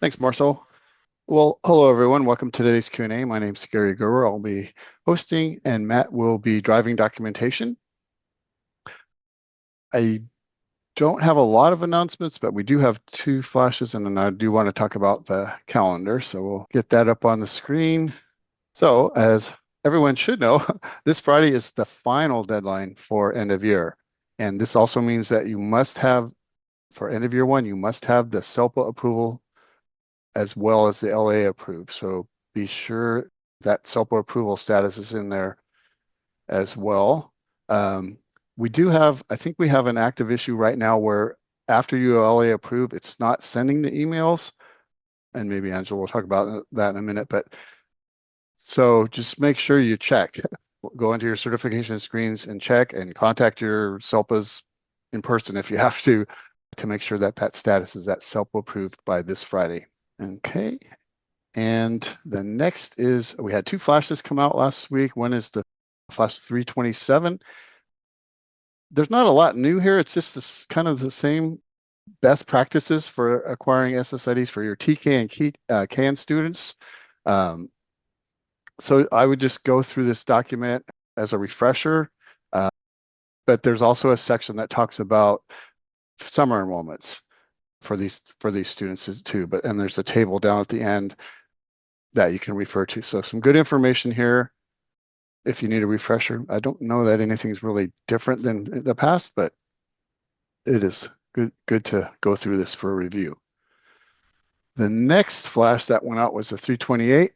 Thanks, Marcel. Well, hello, everyone. Welcome to today's Q&A. My name is Gary Gerber. I'll be hosting, and Matt will be driving documentation. I don't have a lot of announcements, but we do have two flashes, and then I do want to talk about the calendar. So we'll get that up on the screen. So as everyone should know, this Friday is the final deadline for end of year. And this also means that you must have, for end of year one, you must have the SELPA approval as well as the LA approved. So be sure that SELPA approval status is in there as well. We do have, I think we have an active issue right now where after you LA approve, it's not sending the emails. And maybe Angela will talk about that in a minute, but so just make sure you check. Go into your certification screens and check and contact your SELPAs in person if you have to make sure that that status is at SELPA approved by this Friday. Okay. And the next is, we had two flashes come out last week. One is the flash 327. There's not a lot new here. It's just this kind of the same best practices for acquiring SSIDs for your TK and CAN students. So I would just go through this document as a refresher, but there's also a section that talks about summer enrollments for these students too. And there's a table down at the end that you can refer to. So some good information here if you need a refresher. I don't know that anything's really different than in the past, but it is good to go through this for a review. The next flash that went out was the 328.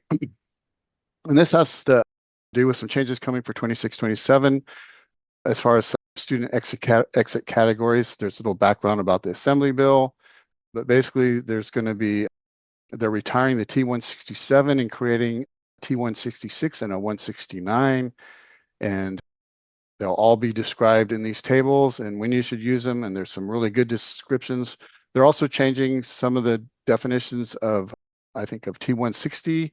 And this has to do with some changes coming for 26-27. As far as student exit categories, there's a little background about the Assembly bill, but basically there's going to be, they're retiring the T167 and creating T166 and a 169, and they'll all be described in these tables and when you should use them, and there's some really good descriptions. They're also changing some of the definitions of, I think, of T160,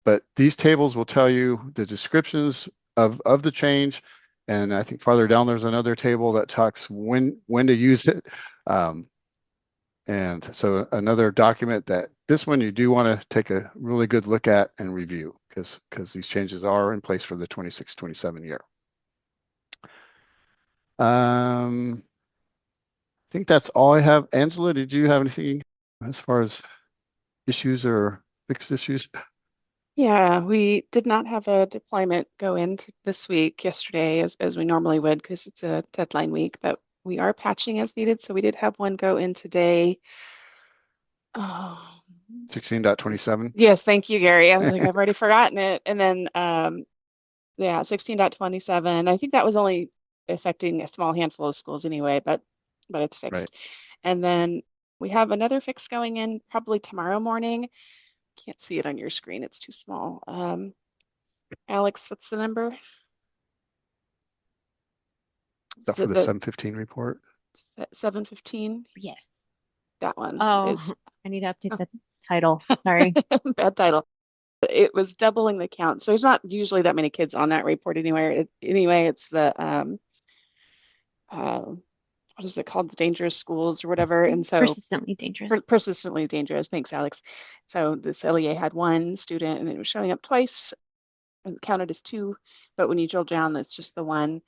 but these tables will tell you the descriptions of the change. And I think farther down, there's another table that talks when to use it. And so another document that this one you do want to take a really good look at and review because these changes are in place for the 26-27 year. I think that's all I have. Angela, did you have anything as far as issues or fixed issues? Yeah, we did not have a deployment go into this week yesterday as we normally would because it's a deadline week, but we are patching as needed. So we did have one go in today. 16.27. Yes, thank you, Gary. I was like, I've already forgotten it. And then yeah, 16.27. I think that was only affecting a small handful of schools anyway, but it's fixed. Right. And then we have another fix going in probably tomorrow morning. Can't see it on your screen, it's too small. Alex, what's the number? Stuff for the 715 report. 715? Yes. That one is. I need to update the title. Sorry. Bad title. It was doubling the count. So there's not usually that many kids on that report anywhere. Anyway, it's the what is it called? The dangerous schools or whatever. And so persistently dangerous. Persistently dangerous. Thanks, Alex. So this LEA had one student and it was showing up twice and counted as two, but when you drill down, it's just the one.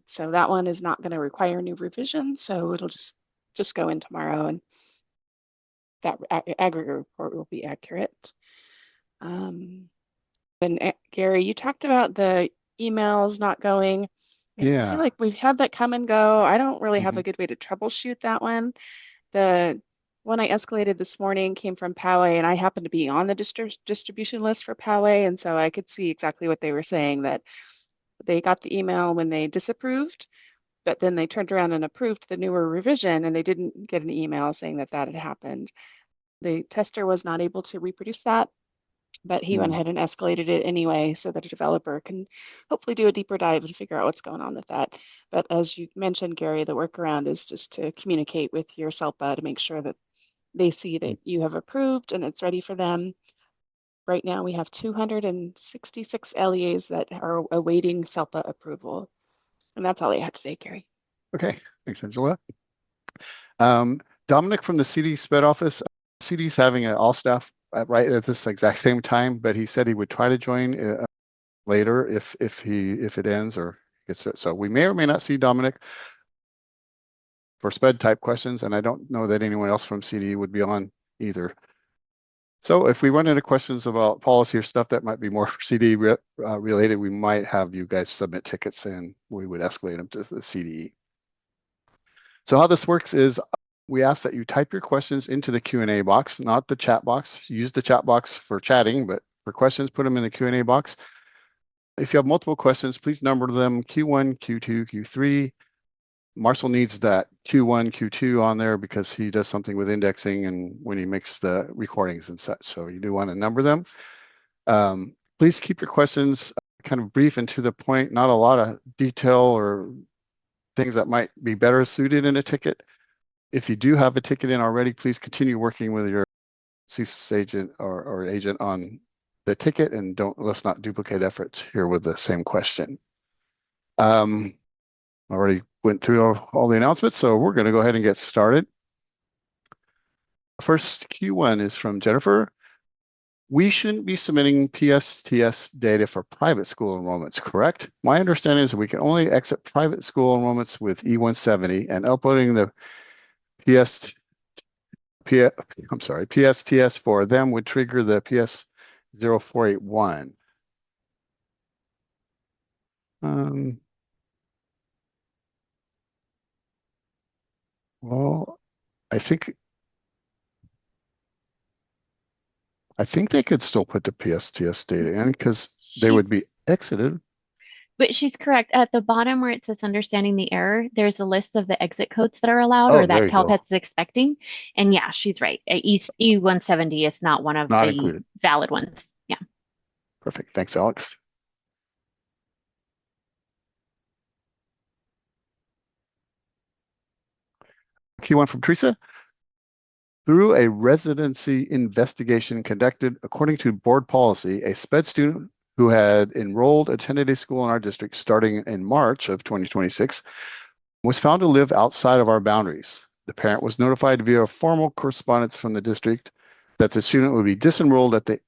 So that one is not going to require new revision. So it'll just go in tomorrow and that aggregate report will be accurate. And Gary, you talked about the emails not going. Yeah. I feel like we've had that come and go. I don't really have a good way to troubleshoot that one. The one I escalated this morning came from Poway, and I happened to be on the distribution list for Poway, and so I could see exactly what they were saying, that they got the email when they disapproved, but then they turned around and approved the newer revision, and they didn't get an email saying that that had happened. The tester was not able to reproduce that, but he went ahead and escalated it anyway so that a developer can hopefully do a deeper dive and figure out what's going on with that. But as you mentioned, Gary, the workaround is just to communicate with your SELPA to make sure that they see that you have approved and it's ready for them. Right now we have 266 LEAs that are awaiting SELPA approval. And that's all I had today, Gary. Okay, thanks, Angela. Dominic from the CD SpEd office CD's having an all staff right at this exact same time, but he said he would try to join later if it ends or gets it. So we may or may not see Dominic for SpEd type questions, and I don't know that anyone else from CD would be on either. So if we run into questions about policy or stuff that might be more CD related, we might have you guys submit tickets and we would escalate them to the CDE. So how this works is we ask that you type your questions into the Q&A box, not the chat box. Use the chat box for chatting, but for questions, put them in the Q&A box. If you have multiple questions, please number them Q1, Q2, Q3. Marcel needs that Q1, Q2 on there because he does something with indexing and when he makes the recordings and such. So you do want to number them. Please keep your questions kind of brief and to the point, not a lot of detail or things that might be better suited in a ticket. If you do have a ticket in already, please continue working with your CSIS agent or agent on the ticket and let's not duplicate efforts here with the same question. Already went through all the announcements, so we're going to go ahead and get started. First Q1 is from Jennifer. We shouldn't be submitting PSTS data for private school enrollments, correct? My understanding is that we can only exit private school enrollments with E170 and uploading the PSTS for them would trigger the PS0481. Well, I think they could still put the PSTS data in because they would be exited. But she's correct. At the bottom where it says understanding the error, there's a list of the exit codes that are allowed or that CALPADS is expecting. And yeah, she's right. E170 is not one of the included. Valid ones. Yeah. Perfect. Thanks, Alex. Q1 from Teresa. Through a residency investigation conducted according to board policy, a SpEd student who had attended a school in our district starting in March of 2026 was found to live outside of our boundaries. The parent was notified via formal correspondence from the district that the student would be disenrolled at the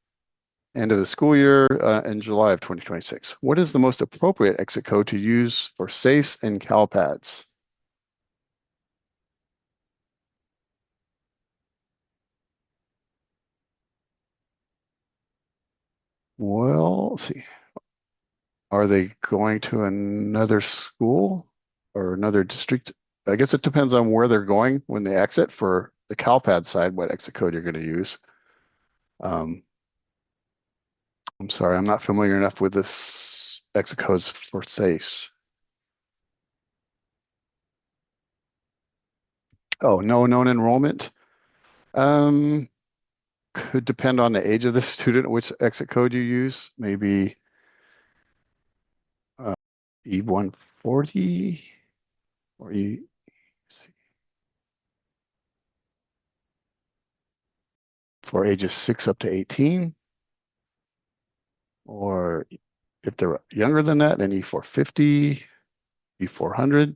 end of the school year in July of 2026. What is the most appropriate exit code to use for SEDS and CALPADS? Well, let's see. Are they going to another school or another district? I guess it depends on where they're going when they exit. For the CALPAD side, what exit code you're going to use. I'm sorry, I'm not familiar enough with this exit codes for SACE. Oh, no known enrollment. Could depend on the age of the student, which exit code you use. Maybe E140 or for ages 6 up to 18. Or if they're younger than that, then E450, E400.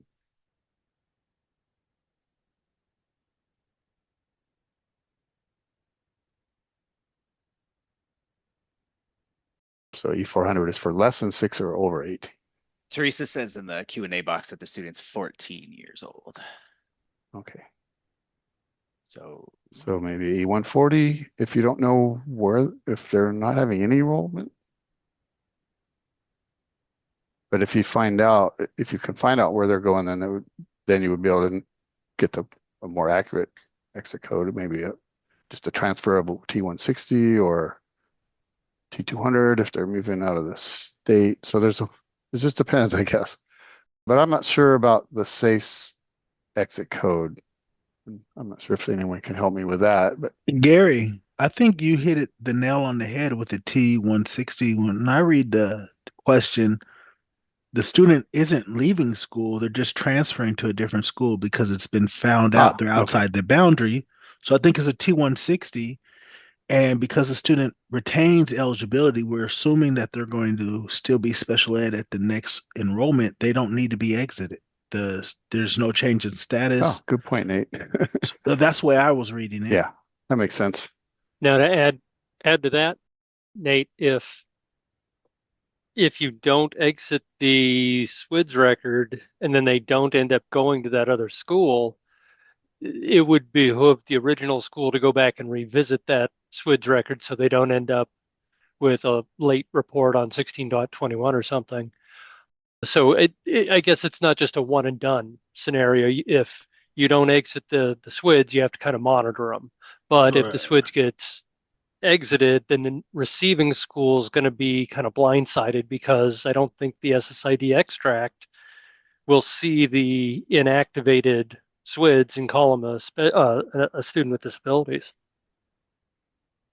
So E400 is for less than 6 or over 8. Teresa says in the Q&A box that the student's 14 years old. Okay. So maybe E140 if you don't know if they're not having any enrollment. But if you can find out where they're going, then you would be able to get a more accurate exit code, maybe just a transfer of T160 or T200 if they're moving out of the state. So it just depends, I guess. But I'm not sure about the SACE exit code. I'm not sure if anyone can help me with that. But Gary, I think you hit the nail on the head with the T160. When I read the question, the student isn't leaving school, they're just transferring to a different school because it's been found out they're outside the boundary. So I think it's a T160. And because the student retains eligibility, we're assuming that they're going to still be special ed at the next enrollment. They don't need to be exited. There's no change in status. good point, Nate. That's the way I was reading it. Yeah. That makes sense. Now to add to that, Nate, if you don't exit the SWIDS record and then they don't end up going to that other school, it would behoove the original school to go back and revisit that SWIDS record so they don't end up with a late report on 16.21 or something. So I guess it's not just a one and done scenario. If you don't exit the SWIDS, you have to kind of monitor them. But if the SWIDS gets exited, then the receiving school is going to be kind of blindsided because I don't think the SSID extract will see the inactivated SWIDS and call them a student with disabilities.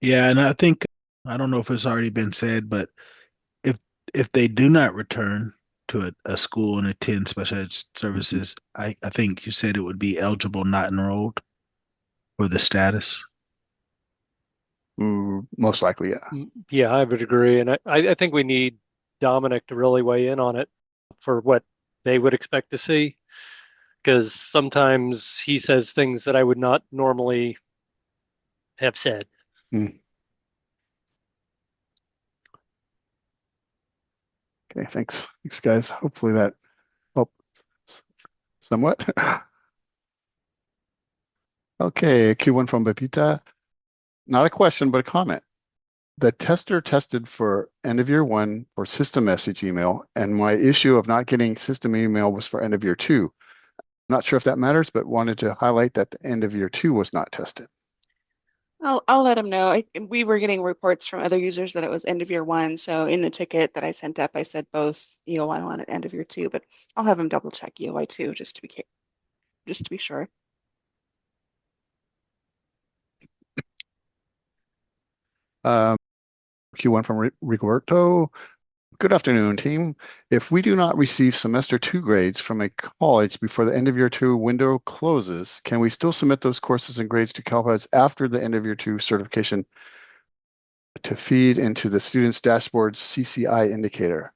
Yeah, and I think, I don't know if it's already been said, but if they do not return to a school and attend special ed services, I think you said it would be eligible, not enrolled for the status. Most likely, yeah. Yeah, I would agree. And I think we need Dominic to really weigh in on it for what they would expect to see. Because sometimes he says things that I would not normally have said. Okay, thanks. Thanks, guys. Hopefully that helps somewhat. Okay, Q1 from Bapita. Not a question, but a comment. The tester tested for end of year 1 for system message email, and my issue of not getting system email was for end of year 2. Not sure if that matters, but wanted to highlight that the end of year 2 was not tested. I'll let him know. We were getting reports from other users that it was end of year 1. So in the ticket that I sent up, I said both EOI 1 and end of year 2, but I'll have him double check EOI 2 just to be sure. Q1 from Rigoberto. Good afternoon, team. If we do not receive semester 2 grades from a college before the end of year 2 window closes, can we still submit those courses and grades to CALPADS after the end of year 2 certification to feed into the student's dashboard CCI indicator?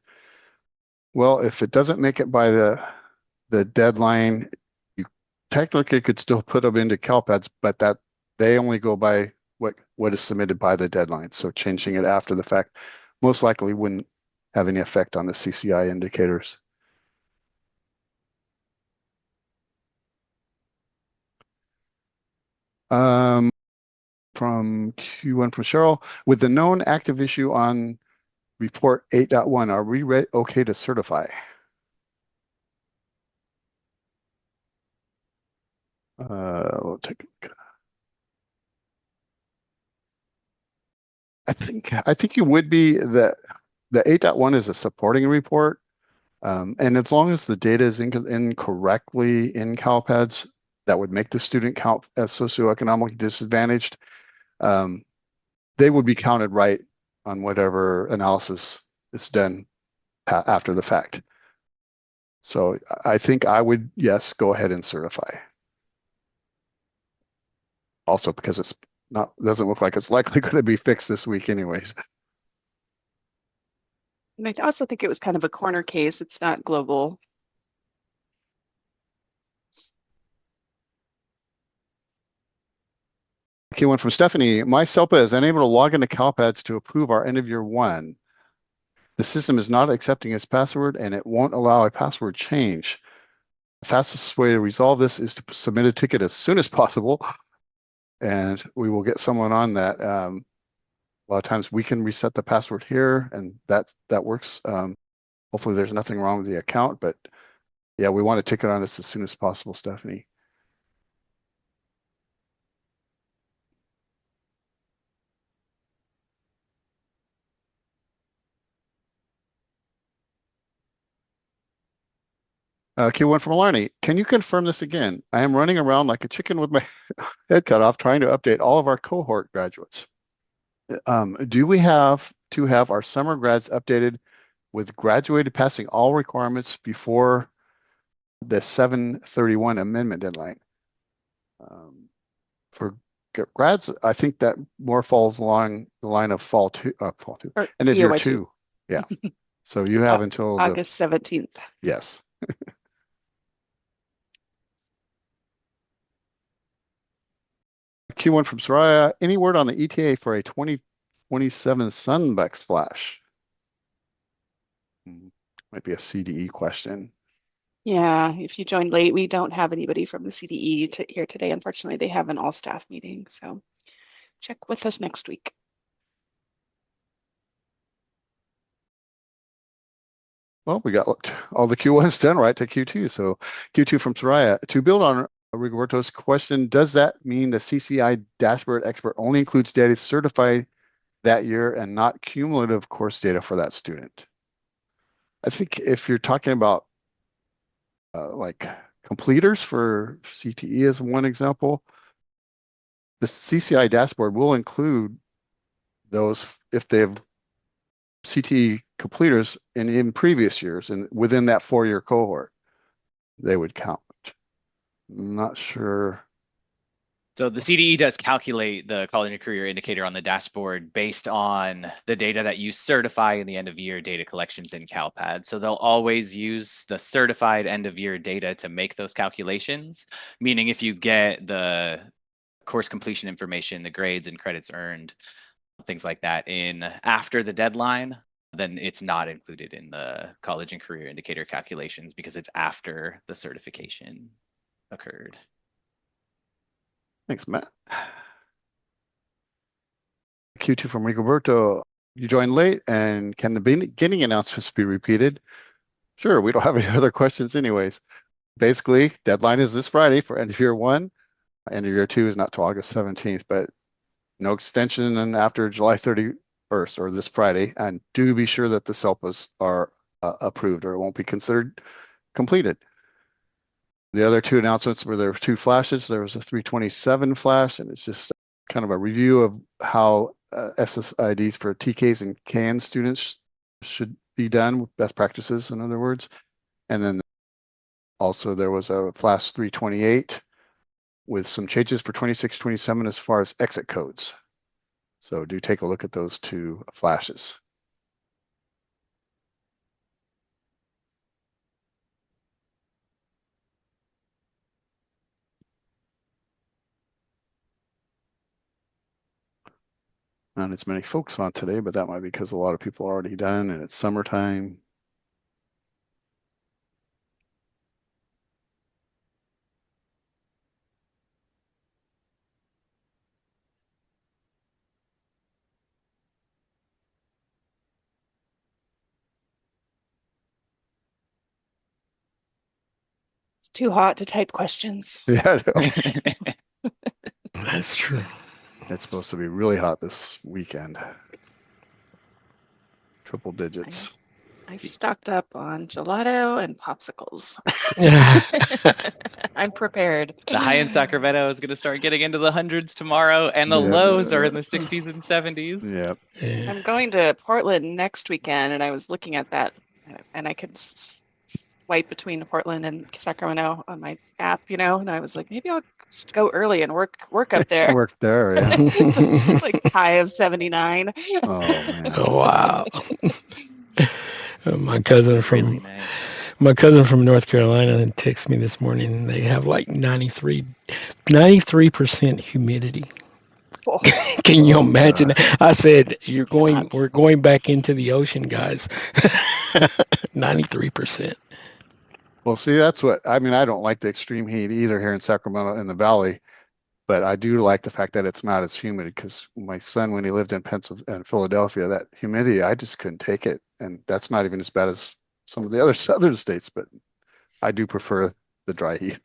Well, if it doesn't make it by the deadline, you technically could still put them into CALPADS, but that they only go by what is submitted by the deadline. So changing it after the fact most likely wouldn't have any effect on the CCI indicators. From Q1 from Cheryl, with the known active issue on report 8.1, are we okay to certify? We'll take a look. I think you would be. The 8.1 is a supporting report, and as long as the data is incorrectly in CALPADS, that would make the student count as socioeconomically disadvantaged. They would be counted right on whatever analysis is done after the fact. So I think I would, yes, go ahead and certify. Also because it's doesn't look like it's likely going to be fixed this week anyways. And I also think it was kind of a corner case. It's not global. Okay, one from Stephanie. My SELPA is unable to log into CALPADS to approve our end of year 1. The system is not accepting its password and it won't allow a password change. The fastest way to resolve this is to submit a ticket as soon as possible. And we will get someone on that. A lot of times we can reset the password here and that works. Hopefully there's nothing wrong with the account, but yeah, we want a ticket on this as soon as possible, Stephanie. Q1 from Alarni. Can you confirm this again? I am running around like a chicken with my head cut off trying to update all of our cohort graduates. Do we have to have our summer grads updated with graduated passing all requirements before the 7/31 amendment deadline? For grads, I think that more falls along the line of fall two, end of year 2. Yeah. So you have until August 17th. Yes. Q1 from Sariah. Any word on the ETA for a 2027 Sunbucks flash? Might be a CDE question. Yeah, if you joined late, we don't have anybody from the CDE here today. Unfortunately, they have an all-staff meeting, so check with us next week. Well, we got all the Q1s done right to Q2. So Q2 from Sariah. To build on Rigoberto's question, does that mean the CCI Dashboard expert only includes data certified that year and not cumulative course data for that student? I think if you're talking about like completers for CTE as one example, the CCI Dashboard will include those if they have CTE completers in previous years and within that 4-year cohort, they would count. I'm not sure. So the CDE does calculate the college and career indicator on the dashboard based on the data that you certify in the end of year data collections in CALPADS. So they'll always use the certified end of year data to make those calculations, meaning if you get the course completion information, the grades and credits earned, things like that in after the deadline, then it's not included in the college and career indicator calculations because it's after the certification occurred. Thanks, Matt. Q2 from Rigoberto. You joined late, and can the beginning announcements be repeated? Sure, we don't have any other questions anyways. Basically, deadline is this Friday for end of year 1. End of year 2 is not till August 17th, but no extension and after July 31st or this Friday. And do be sure that the CELPAs are approved or it won't be considered completed. The other 2 announcements were there were 2 flashes. There was a 327 flash, and it's just kind of a review of how SSIDs for TKs and CAN students should be done with best practices, in other words. And then also there was a flash 328 with some changes for 26-27 as far as exit codes. So do take a look at those 2 flashes. Not as many folks on today, but that might be because a lot of people are already done and it's summertime. It's too hot to type questions. Yeah, That's true. it's supposed to be really hot this weekend. Triple digits. I stocked up on gelato and popsicles. Yeah. I'm prepared. The high in Sacramento is going to start getting into the hundreds tomorrow, and the Yeah. lows are in the 60s and 70s. Yeah. Yeah. I'm going to Portland next weekend, and I was looking at that, and I could swipe between Portland and Sacramento on my app, and I was like, maybe I'll just go early and work up there. Work there, yeah. It's like high of 79. Oh man. Oh, wow. My It's cousin really from nice. my cousin from North Carolina texted me this morning, and they have like 93% humidity. Oh, Can you Oh, imagine God. that? I said, God. we're going back into the ocean, guys. 93%. Well, see, that's what I mean. I don't like the extreme heat either here in Sacramento in the valley, but I do like the fact that it's not as humid because my son, when he lived in Pennsylvania and Philadelphia, that humidity, I just couldn't take it. And that's not even as bad as some of the other southern states, but I do prefer the dry heat.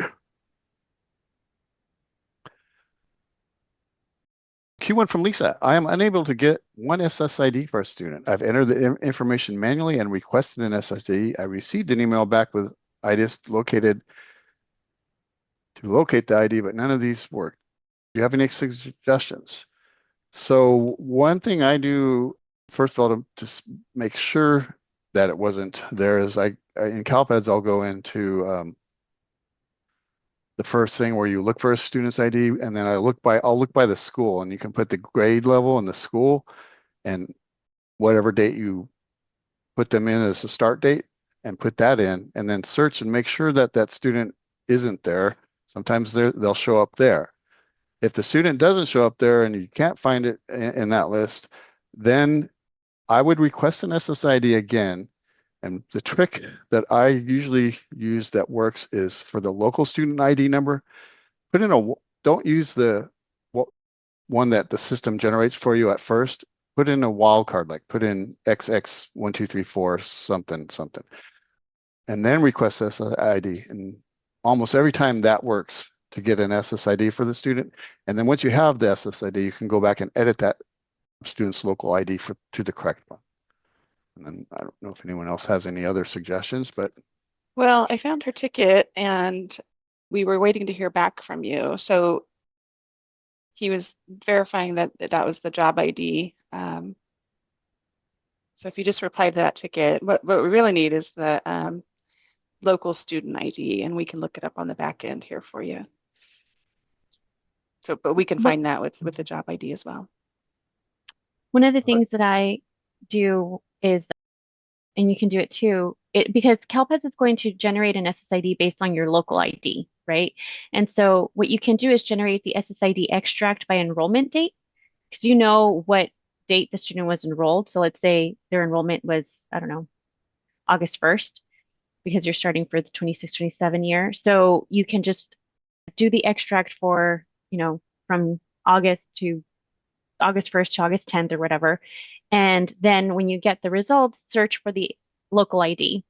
Q1 from Lisa. I am unable to get one SSID for a student. I've entered the information manually and requested an SSID. I received an email back with IDIS located to locate the ID, but none of these work. Do you have any suggestions? So one thing I do, first of all, to just make sure that it wasn't there is in CALPADS, I'll go into the first thing where you look for a student's ID, and then I'll look by the school, and you can put the grade level in the school and whatever date you put them in as the start date and put that in, and then search and make sure that that student isn't there. Sometimes they'll show up there. If the student doesn't show up there and you can't find it in that list, then I would request an SSID again. And the trick that I usually use that works is for the local student ID number, put in don't use the one that the system generates for you at first. Put in a wildcard, like put in XX1234 something, something, and then request SSID. And almost every time that works to get an SSID for the student. And then once you have the SSID, you can go back and edit that student's local ID to the correct one. And then I don't know if anyone else has any other suggestions, but. Well, I found her ticket and we were waiting to hear back from you. So he was verifying that that was the job ID. So if you just reply to that ticket, what we really need is the local student ID, and we can look it up on the back end here for you. So, but we can find that with the job ID as well. One of the things that I do is, and you can do it too, because CALPADS is going to generate an SSID based on your local ID, right? And so what you can do is generate the SSID extract by enrollment date, because you know what date the student was enrolled. So let's say their enrollment was, I don't know, August 1st, because you're starting for the 26-27 year. So you can just do the extract for, from August 1st to August 10th or whatever. And then when you get the results, search for the local ID.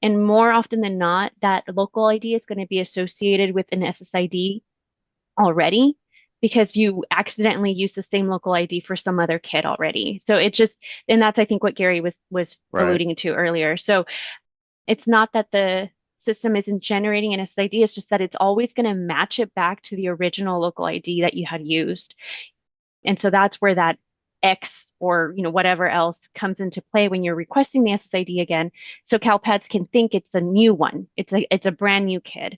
And more often than not, that local ID is going to be associated with an SSID already, because you accidentally use the same local ID for some other kid already. So it just, and that's, I think, what Gary was Right. alluding to earlier. So it's not that the system isn't generating an SSID, it's just that it's always going to match it back to the original local ID that you had used. And so that's where that X or whatever else comes into play when you're requesting the SSID again. So CALPADS can think it's a new one. It's a brand new kid.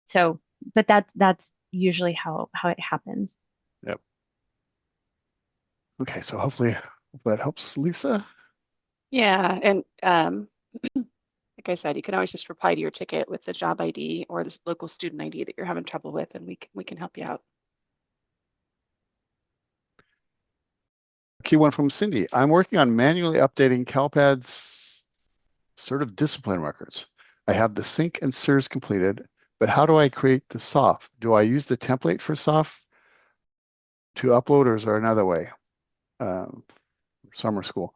So, but that's usually how it happens. Yep. Okay, so hopefully that helps, Lisa. Yeah, and like I said, you can always just reply to your ticket with the job ID or this local student ID that you're having trouble with, and we can help you out. Key one from Cindy. I'm working on manually updating CALPADS sort of discipline records. I have the SINC and SIRS completed, but how do I create the SOFF? Do I use the template for SOFF to upload, or is there another way? Summer school.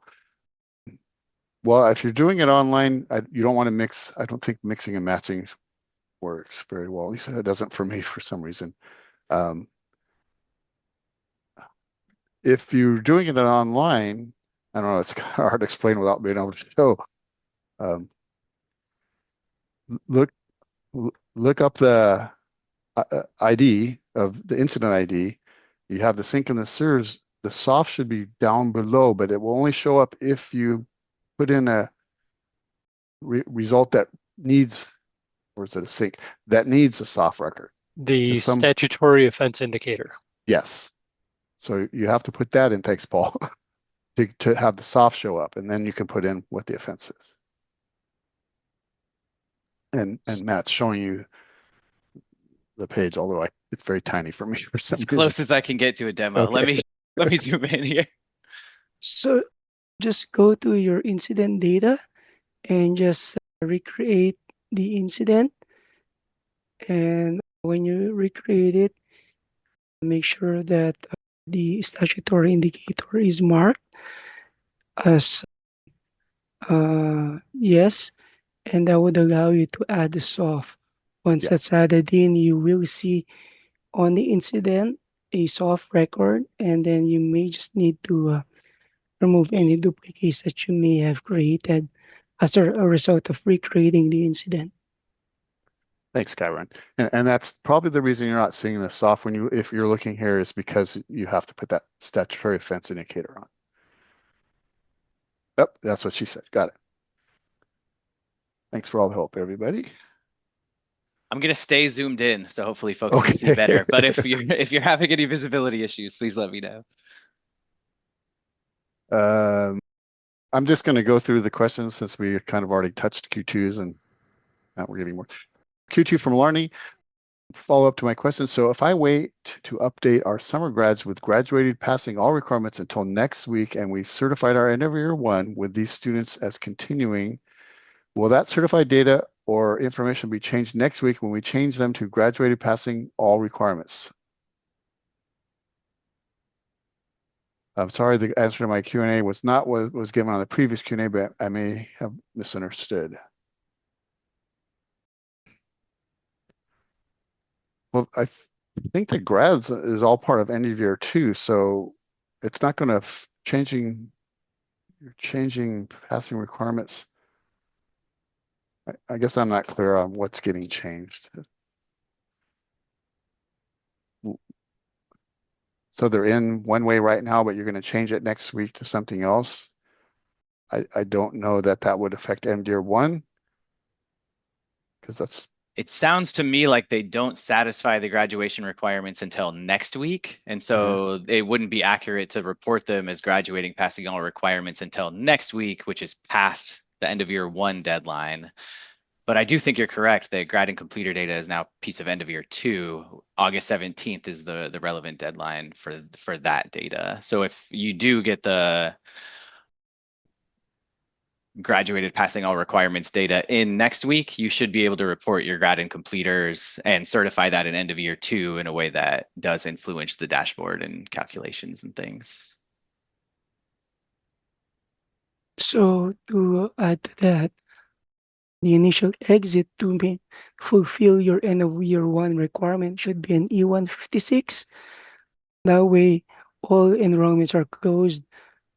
Well, if you're doing it online, you don't want to mix. I don't think mixing and matching works very well. At least it doesn't for me for some reason. If you're doing it online, I don't know, it's kind of hard to explain without being able to show. Look up the ID of the incident ID. You have the SINC and the SIRS. The SOFF should be down below, but it will only show up if you put in a result that needs, or is it a SINC, that needs a SOFF record. The statutory offense indicator. Yes. So you have to put that in, thanks, Paul, to have the SOFF show up, and then you can put in what the offense is. And Matt's showing you the page, although it's very tiny for me for some as reason. Close as I can get to a demo. Okay. Let me zoom in here. So just go to your incident data and just recreate the incident. And when you recreate it, make sure that the statutory indicator is marked as yes, and that would allow you to add the SOFF. Once that's added in, you will see on the incident a SOFF record, and then you may just need to remove any duplicates that you may have created as a result of recreating the incident. Thanks, Kyron. And that's probably the reason you're not seeing the SOFF if you're looking here, is because you have to put that statutory offense indicator on. Yep, that's what she said. Got it. Thanks for all the help, everybody. I'm gonna stay zoomed in, so hopefully folks can see better. But if you're having any visibility issues, please let me know. I'm just going to go through the questions since we kind of already touched Q2s and now we're getting more. Q2 from Larney. follow up to my question. So if I wait to update our summer grads with graduated passing all requirements until next week, and we certified our end of year one with these students as continuing, will that certified data or information be changed next week when we change them to graduated passing all requirements? I'm sorry, the answer to my Q&A was not what was given on the previous Q&A, but I may have misunderstood. Well, I think the grads is all part of end of year two, so it's not going to changing passing requirements. I guess I'm not clear on what's getting changed. So they're in one way right now, but you're going to change it next week to something else. I don't know that would affect end year one, because that's. It sounds to me like they don't satisfy the graduation requirements until next week. And so it wouldn't be accurate to report them as graduating passing all requirements until next week, which is past the end of year one deadline. But I do think you're correct that grad and completer data is now a piece of end of year two. August 17th is the relevant deadline for that data. So if you do get the graduated passing all requirements data in next week, you should be able to report your grad and completers and certify that in end of year two in a way that does influence the dashboard and calculations and things. So to add to that, the initial exit to fulfill your end of year one requirement should be an E156. That way, all enrollments are closed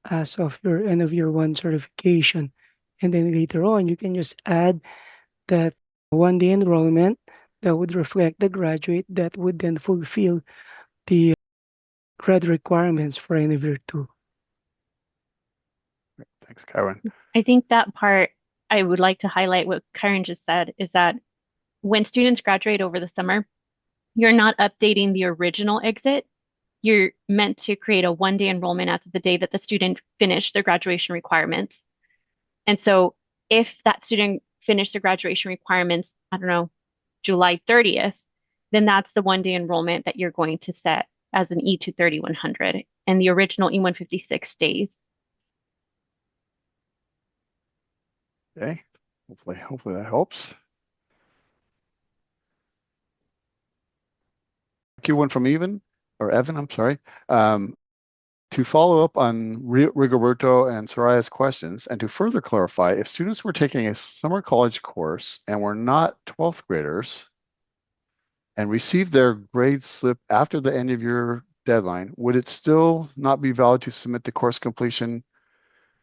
as of your end of year one certification. And then later on, you can just add that one day enrollment that would reflect the graduate that would then fulfill the grad requirements for end of year two. Thanks, Karen. I think that part, I would like to highlight what Karen just said, is that when students graduate over the summer, you're not updating the original exit. You're meant to create a one-day enrollment as of the day that the student finished their graduation requirements. And so if that student finished their graduation requirements, I don't know, July 30th, then that's the one-day enrollment that you're going to set as an E230-100, and the original E156 stays. Okay, hopefully that helps. Thank you, one from Evan, I'm sorry. To follow up on Rigoberto and Sariah's questions, and to further clarify, if students were taking a summer college course and were not 12th graders and received their grade slip after the end of year deadline, would it still not be valid to submit the course completion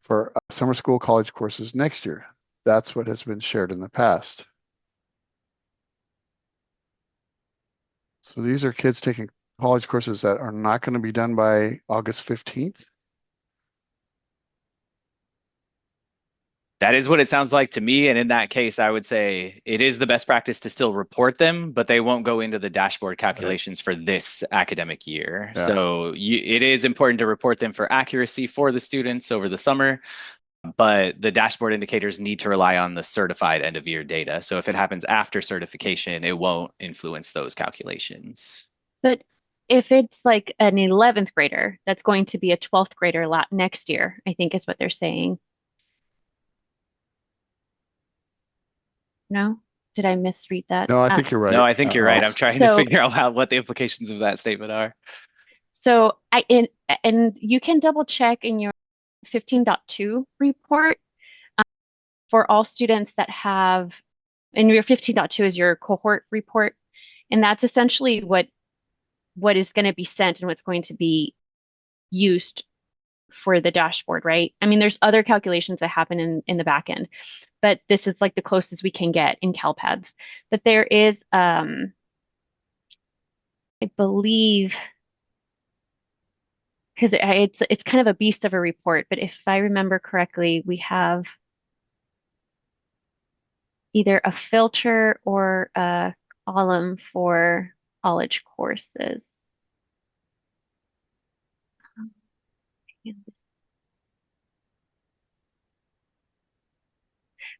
for summer school college courses next year? That's what has been shared in the past. So these are kids taking college courses that are not going to be done by August 15th. That is what it sounds like to me. And in that case, I would say it is the best practice to still report them, but they won't go into the dashboard calculations for this academic year. Yeah. So it is important to report them for accuracy for the students over the summer, but the dashboard indicators need to rely on the certified end of year data. So if it happens after certification, it won't influence those calculations. But if it's like an 11th grader, that's going to be a 12th grader next year, I think is what they're saying. No? Did I misread that? No, I think you're right. No, I think you're right. I'm trying to So- figure out what the implications of that statement are. So and you can double check in your 15.2 report for all students that have, and your 15.2 is your cohort report, and that's essentially what is going to be sent and what's going to be used for the dashboard, right? I mean, there's other calculations that happen in the back end, but this is like the closest we can get in CALPADS. But there is, I believe, because it's kind of a beast of a report, but if I remember correctly, we have either a filter or a column for college courses.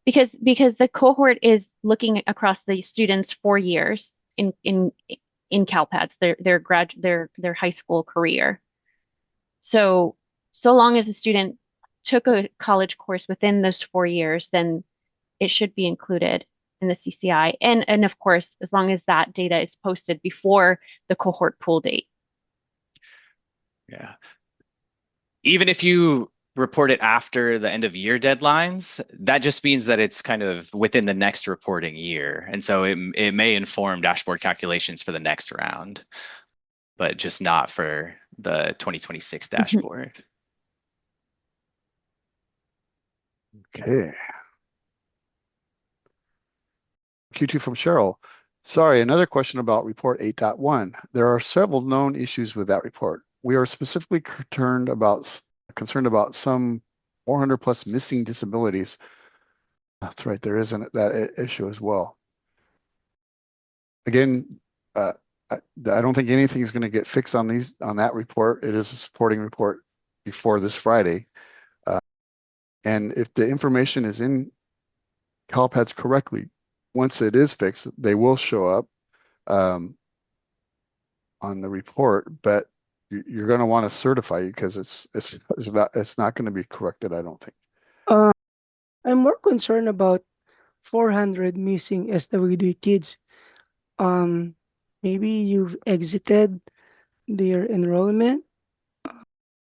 Because the cohort is looking across the students' 4 years. in CALPADS, their high school career. So long as a student took a college course within those 4 years, then it should be included in the CCI. And of course, as long as that data is posted before the cohort pool date. Yeah. Even if you report it after the end of year deadlines, that just means that it's kind of within the next reporting year. And so it may inform dashboard calculations for the next round, but just not for the 2026 dashboard. Okay. Q2 from Cheryl. Sorry, another question about report 8.1. There are several known issues with that report. We are specifically concerned about some 400 plus missing disabilities. That's right, there isn't that issue as well. Again, I don't think anything is going to get fixed on that report. It is a supporting report before this Friday. And if the information is in CALPADS correctly, once it is fixed, they will show up on the report, but you're going to want to certify because it's not going to be corrected, I don't think. I'm more concerned about 400 missing SWD kids. Maybe you've exited their enrollment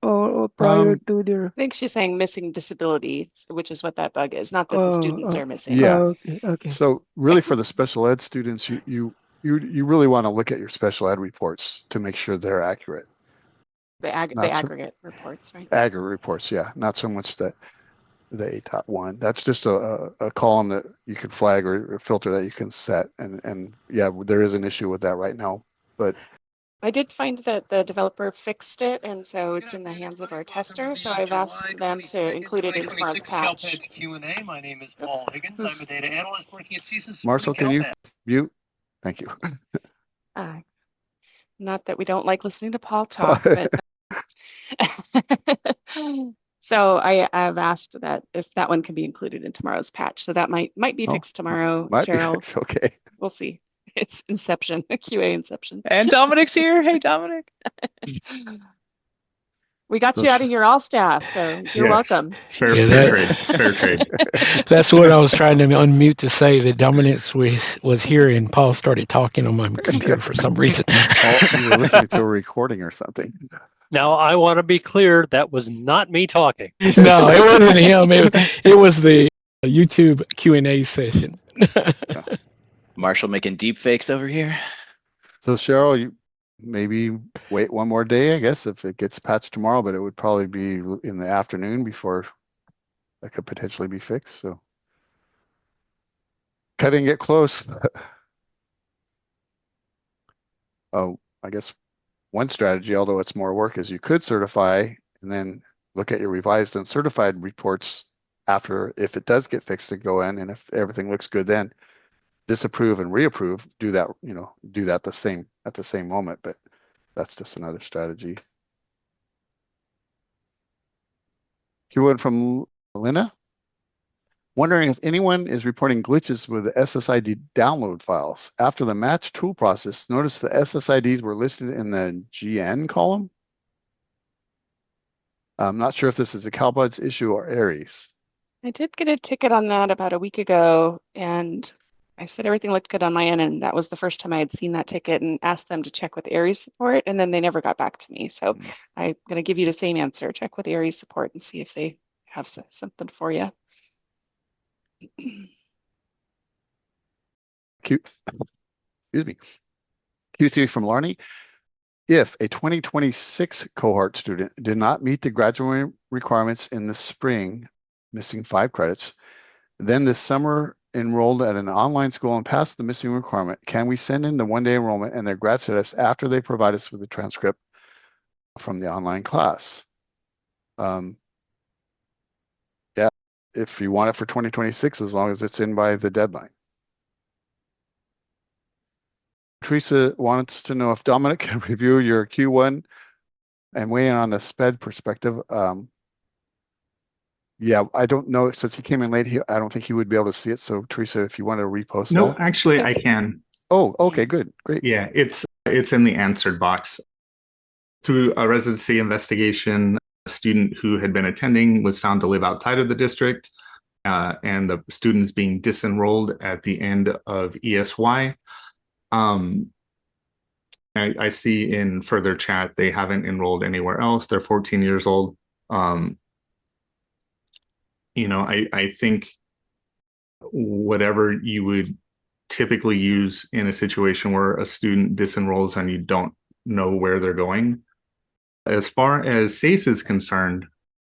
or prior to their. I think she's saying missing disabilities, which is what that bug is, not that the students are missing. Yeah. Okay. So really for the special ed students, you really want to look at your special ed reports to make sure they're accurate. The aggregate reports, right? Aggregate reports, yeah. Not so much the 8.1. That's just a column that you can flag or filter that you can set. And yeah, there is an issue with that right now. But I did find that the developer fixed it, and so it's in the hands of our tester. So I've asked them to include it in tomorrow's patch. Q&A. My name is Paul Higgins. I'm a data analyst working at CSIS. Marcel, can you mute? Thank you. Not that we don't like listening to Paul talk, but so I've asked that if that one can be included in tomorrow's patch. So that might be fixed tomorrow, Cheryl. Okay. We'll see. It's Inception, QA Inception. And Dominic's here. Hey, Dominic. We got you out of your all staff, so you're welcome. It's fair trade. That's what I was trying to unmute to say, that Dominic was here and Paul started talking on my computer for some reason. You were listening to a recording or something. Now, I want to be clear, that was not me talking. No, it wasn't him. It was the YouTube Q&A session. Marshall making deep fakes over here. So Cheryl, you maybe wait one more day, I guess, if it gets patched tomorrow, but it would probably be in the afternoon before that could potentially be fixed. So cutting it close. Oh, I guess one strategy, although it's more work, is you could certify and then look at your revised and certified reports after, if it does get fixed, to go in, and if everything looks good, then disapprove and reapprove, do that at the same moment, but that's just another strategy. Q1 from Lena. Wondering if anyone is reporting glitches with the SSID download files. After the match tool process, notice the SSIDs were listed in the GN column. I'm not sure if this is a CALPADS issue or Aries. I did get a ticket on that about a week ago, and I said everything looked good on my end, and that was the first time I had seen that ticket, and asked them to check with Aries support, and then they never got back to me. So I'm going to give you the same answer. Check with Aries support and see if they have something for you. Excuse me. Q3 from Larney. If a 2026 cohort student did not meet the graduating requirements in the spring, missing 5 credits, then this summer enrolled at an online school and passed the missing requirement, can we send in the one-day enrollment and their grad status after they provide us with the transcript from the online class? Yeah, if you want it for 2026, as long as it's in by the deadline. Teresa wants to know if Dominic can review your Q1 and weigh in on the SpEd perspective. Yeah, I don't know, since he came in late, I don't think he would be able to see it. So Teresa, if you want to repost No, that. actually I can. Oh, okay, good, great. Yeah, it's in the answered box. Through a residency investigation, a student who had been attending was found to live outside of the district, and the student is being disenrolled at the end of ESY. I see in further chat they haven't enrolled anywhere else. They're 14 years old. I think whatever you would typically use in a situation where a student disenrolls and you don't know where they're going. As far as SACE is concerned,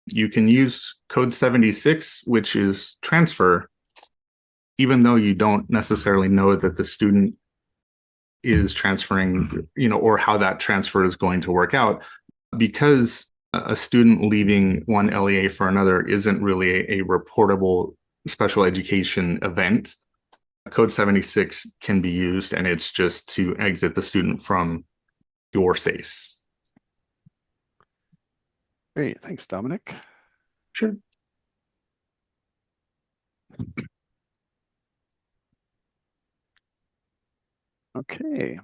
you can use code 76, which is transfer, even though you don't necessarily know that the student is transferring, or how that transfer is going to work out, because a student leaving one LEA for another isn't really a reportable special education event. Code 76 can be used, and it's just to exit the student from your SACE. Great, thanks, Dominic. Sure. Okay,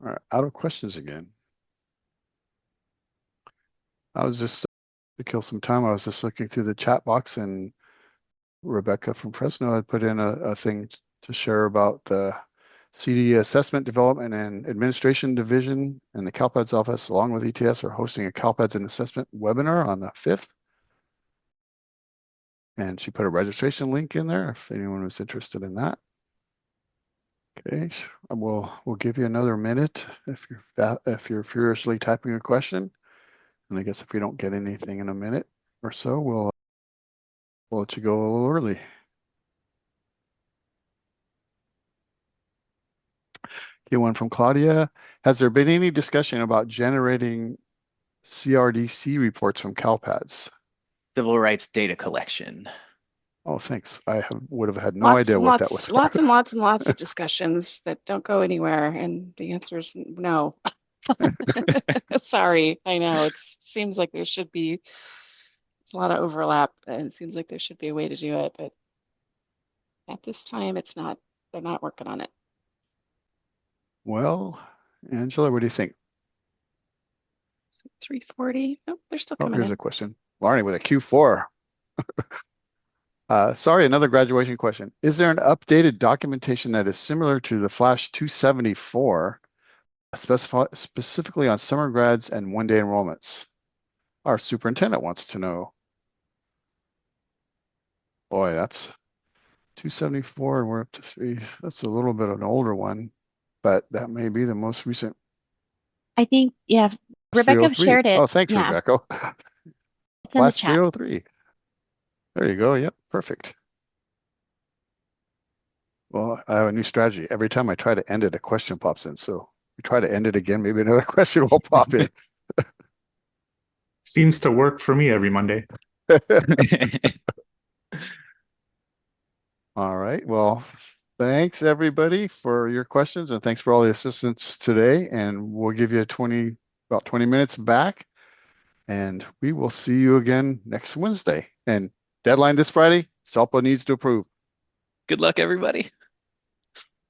all right, out of questions again. I was just, to kill some time, I was just looking through the chat box, and Rebecca from Fresno had put in a thing to share about the CD Assessment Development and Administration Division and the CALPADS office, along with ETS, are hosting a CALPADS and Assessment webinar on the 5th. And she put a registration link in there if anyone was interested in that. Okay, we'll give you another minute if you're furiously typing a question. And I guess if we don't get anything in a minute or so, we'll let you go a little early. Okay, one from Claudia. Has there been any discussion about generating CRDC reports from CALPADS? Civil rights data collection. Oh, thanks. I would have had no idea what that was. Lots and lots and lots of discussions that don't go anywhere, and the answer is no. Sorry, I know it seems like there's a lot of overlap, and it seems like there should be a way to do it, but at this time, they're not working on it. Well, Angela, what do you think? 340. Oh, they're still Oh, coming here's in. a question. Larnie with a Q4. Sorry, another graduation question. Is there an updated documentation that is similar to the Flash 274, specifically on summer grads and one-day enrollments? Our superintendent wants to know. Boy, that's 274, and we're up to 3. That's a little bit of an older one, but that may be the most recent. I think, yeah, Rebecca 303. shared it. Oh, thanks, Yeah, Rebecca. it's in the Flash chat. 303. There you go. Yep, perfect. Well, I have a new strategy. Every time I try to end it, a question pops in. So we try to end it again, maybe another question will pop in. Seems to work for me every Monday. All right. Well, thanks everybody for your questions, and thanks for all the assistance today. And we'll give you about 20 minutes back, and we will see you again next Wednesday. And deadline this Friday, SELPA needs to approve. Good luck, everybody.